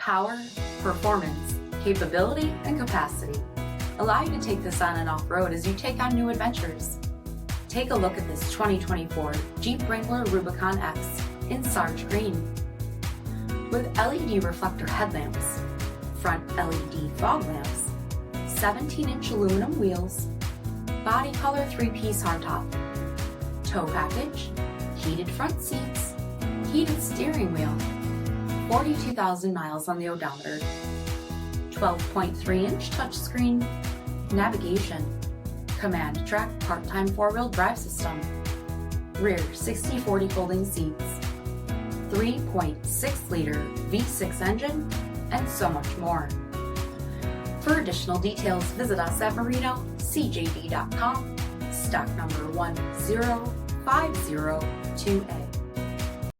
Power, performance, capability, and capacity allow you to take this on and off-road as you take on new adventures. Take a look at this 2024 Jeep Wrangler Rubicon X in Sarge Green. With LED reflector headlamps, front LED fog lamps, 17-inch aluminum wheels, body color 3-piece hardtop, tow package, heated front seats, heated steering wheel, 42,000 miles on the odometer, 12.3-inch touchscreen, navigation, command track part-time 4-wheel drive system, rear 60/40 folding seats, 3.6-liter V6 engine, and so much more. For additional details, visit us at marinocjd.com, stock number 10502A.